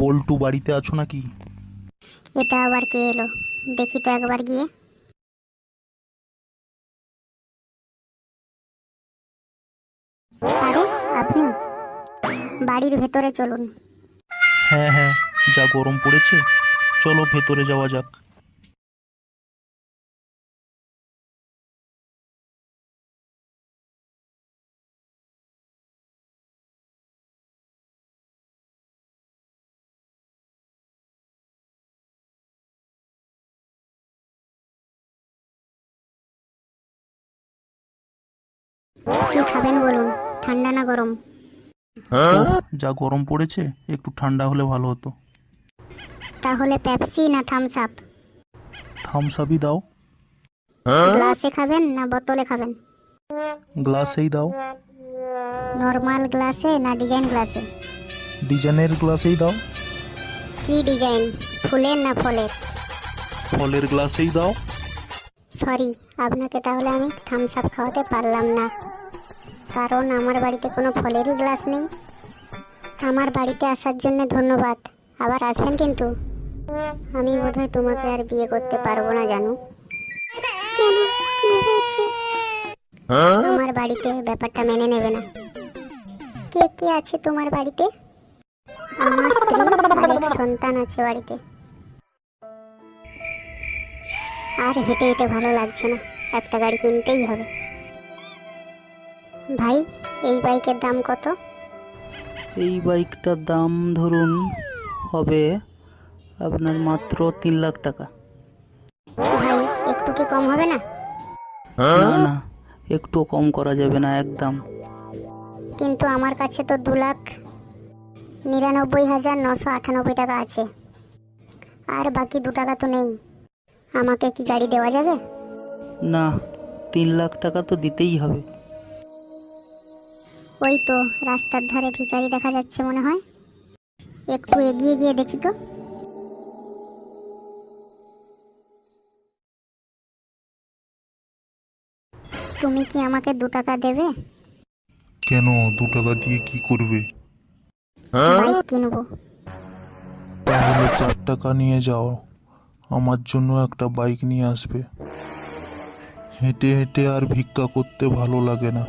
বল্টু বাড়িতে আছো নাকি? এটা আবার কে এলো? দেখি তো একবার গিয়ে। আরে, আপনি? বাড়ির ভেতরে চলুন। হ্যাঁ হ্যাঁ, যা গরম পড়েছে, চলো ভেতরে যাওয়া যাক। কি খাবেন বলুন, ঠান্ডা না গরম? ওহ, যা গরম পড়েছে, একটু ঠান্ডা হলে ভালো হতো। তাহলে পেপসি না থামস আপ? থামস আপই দাও। গ্লাসে খাবেন না বোতলে খাবেন? গ্লাসেই দাও। নর্মাল গ্লাসে না ডিজাইন গ্লাসে? ডিজাইনের গ্লাসেই দাও। কি ডিজাইন, ফুলের না ফলের? ফলের গ্লাসেই দাও। সরি, আপনাকে তাহলে আমি থামস আপ খাওয়াতে পারলাম না, কারণ আমার বাড়িতে কোনো ফলেরই গ্লাস নেই। আমার বাড়িতে আসার জন্য ধন্যবাদ, আবার আসবেন কিন্তু। আমি বোধহয় তোমাকে আর বিয়ে করতে পারবো না, জানো? কেন, কি হয়েছে? আমার বাড়িতে ব্যাপারটা মেনে নেবে না। কে কে আছে তোমার বাড়িতে? আমার স্ত্রী আর এক সন্তান আছে বাড়িতে। আর হেঁটে হেঁটে ভালো লাগছে না, একটা গাড়ি কিনতেই হবে। ভাই, এই বাইকের দাম কত? এই বাইকটার দাম ধরুন হবে আপনার মাত্র 3 লাখ টাকা। ভাই, একটু কি কম হবে না? না না, একটু কম করা যাবে না একদম। কিন্তু আমার কাছে তো 2,99,998 টাকা আছে, আর বাকি 2 টাকা তো নেই। আমাকে কি গাড়ি দেওয়া যাবে? না, 3 লাখ টাকা তো দিতেই হবে। ওই তো রাস্তার ধারে ভিখারি দেখা যাচ্ছে মনে হয়, একটু এগিয়ে গিয়ে দেখি তো। তুমি কি আমাকে 2 টাকা দেবে? কেন, 2 টাকা দিয়ে কি করবে? বাইক কিনবো। তাহলে 4 টাকা নিয়ে যাও, আমার জন্য একটা বাইক নিয়ে আসবে। হেঁটে হেঁটে আর ভিক্ষা করতে ভালো লাগে না।